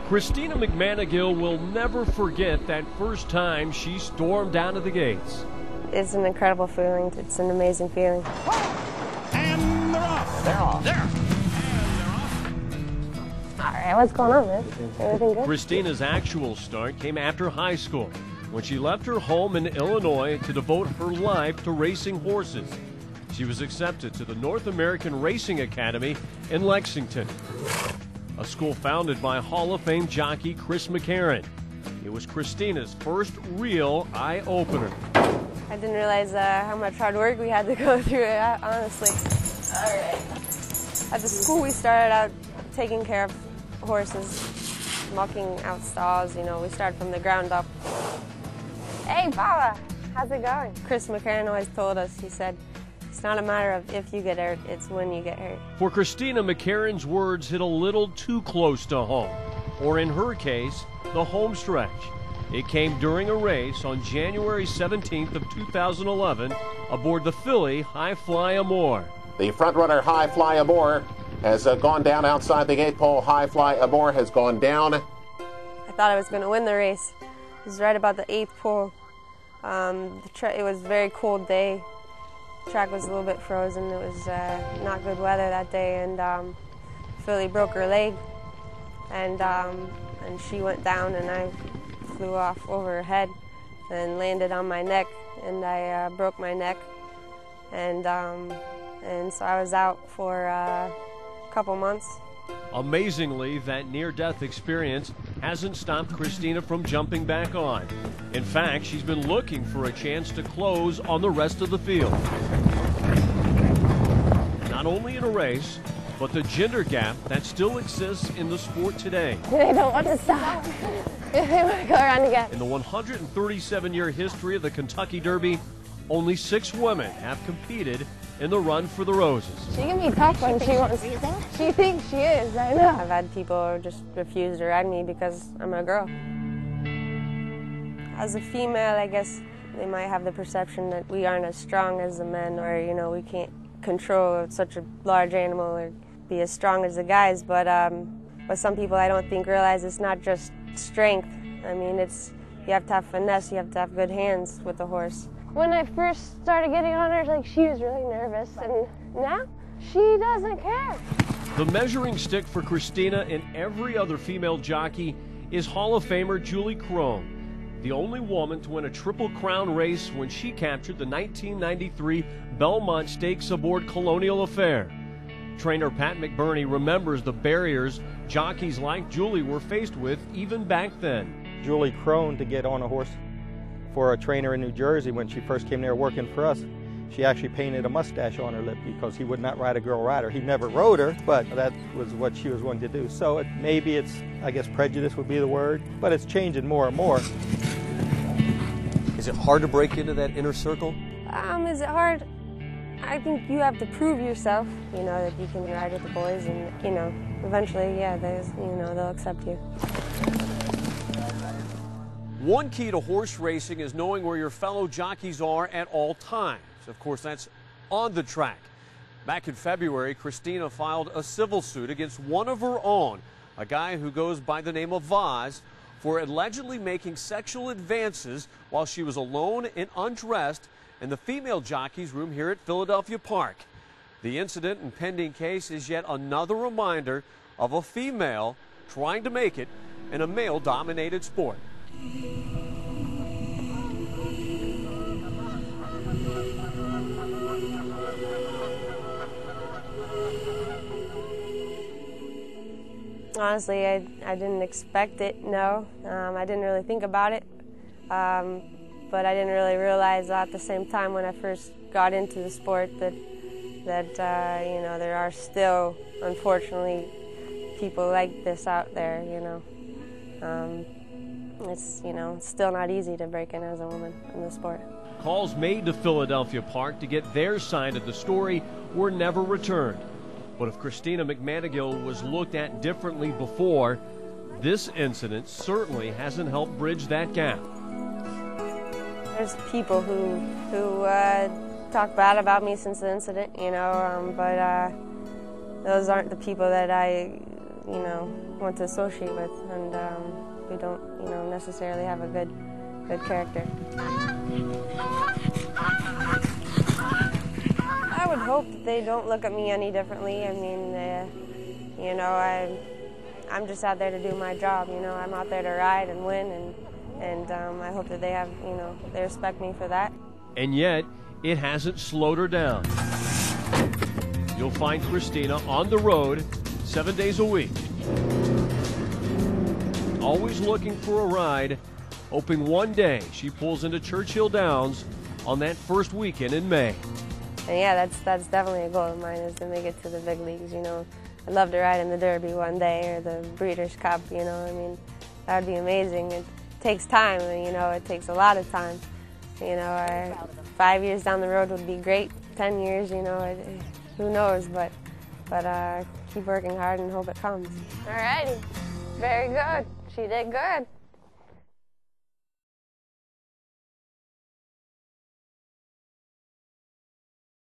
Kristina McManigell will never forget that first time she stormed down to the gates. It's an incredible feeling. It's an amazing feeling. And they're off. They're off. They're off. All right, what's going on, man? Everything good? Kristina's actual start came after high school, when she left her home in Illinois to devote her life to racing horses. She was accepted to the North American Racing Academy in Lexington, a school founded by Hall of Fame jockey Chris McCarron. It was Kristina's first real eye-opener. I didn't realize how much hard work we had to go through, honestly. All right. At the school, we started out taking care of horses, mucking out stalls. You know, we started from the ground up. Hey, Paula, how's it going? Chris McCarron always told us, he said, it's not a matter of if you get hurt, it's when you get hurt. For Kristina, McCarron's words hit a little too close to home, or in her case, the home stretch. It came during a race on January 17th of 2011 aboard the filly High Fly Amore. The front runner High Fly Amore has gone down outside the gate pole. High Fly Amore has gone down. I thought I was going to win the race. It was right about the 8th pole. It was a very cold day. The track was a little bit frozen. It was not good weather that day, and filly broke her leg, and she went down, and I flew off over her head and landed on my neck, and I broke my neck, and so I was out for a couple months. Amazingly, that near-death experience hasn't stopped Kristina from jumping back on. In fact, she's been looking for a chance to close on the rest of the field. Not only in a race, but the gender gap that still exists in the sport today. They don't want to stop. They want to go around again. In the 137-year history of the Kentucky Derby, only 6 women have competed in the Run for the Roses. She can be tough when she wants. She thinks she is, I know. I've had people just refuse to ride me because I'm a girl. As a female, I guess they might have the perception that we aren't as strong as the men, or, you know, we can't control such a large animal or be as strong as the guys, but some people I don't think realize it's not just strength. I mean, you have to have finesse, you have to have good hands with the horse. When I first started getting on her, like, she was really nervous, and now she doesn't care. The measuring stick for Kristina and every other female jockey is Hall of Famer Julie Crone, the only woman to win a Triple Crown race when she captured the 1993 Belmont Stakes aboard Colonial Affair. Trainer Pat McBurney remembers the barriers jockeys like Julie were faced with even back then. Julie Crone, to get on a horse for a trainer in New Jersey when she first came there working for us, she actually painted a mustache on her lip because he would not ride a girl rider. He never rode her, but that was what she was willing to do. So maybe it's, I guess prejudice would be the word, but it's changing more and more. Is it hard to break into that inner circle? Is it hard? I think you have to prove yourself, you know, that you can ride with the boys, and, you know, eventually, yeah, they'll accept you. One key to horse racing is knowing where your fellow jockeys are at all times. Of course, that's on the track. Back in February, Kristina filed a civil suit against one of her own, a guy who goes by the name of Vaz, for allegedly making sexual advances while she was alone and undressed in the female jockey's room here at Philadelphia Park. The incident and pending case is yet another reminder of a female trying to make it in a male-dominated sport. Honestly, I didn't expect it, no. I didn't really think about it, but I didn't really realize at the same time when I first got into the sport that you know, there are still, unfortunately, people like this out there, you know. It's, you know, it's still not easy to break in as a woman in the sport. Calls made to Philadelphia Park to get their side of the story were never returned. But if Kristina McManigell was looked at differently before, this incident certainly hasn't helped bridge that gap. There's people who talk bad about me since the incident, you know, but those aren't the people that I want to associate with, and who don't, necessarily have a good character. I would hope that they don't look at me any differently. I mean, I'm just out there to do my job. I'm out there to ride and win, and I hope that they have, they respect me for that. And yet, it hasn't slowed her down. You'll find Kristina on the road 7 days a week. Always looking for a ride, hoping one day she pulls into Churchill Downs on that first weekend in May. And yeah, that's definitely a goal of mine, is to make it to the big leagues. I'd love to ride in the Derby one day, or the Breeders' Cup. I mean, that would be amazing. It takes time, it takes a lot of time. 5 years down the road would be great. 10 years, who knows? But keep working hard and hope it comes. All righty, very good. She did good.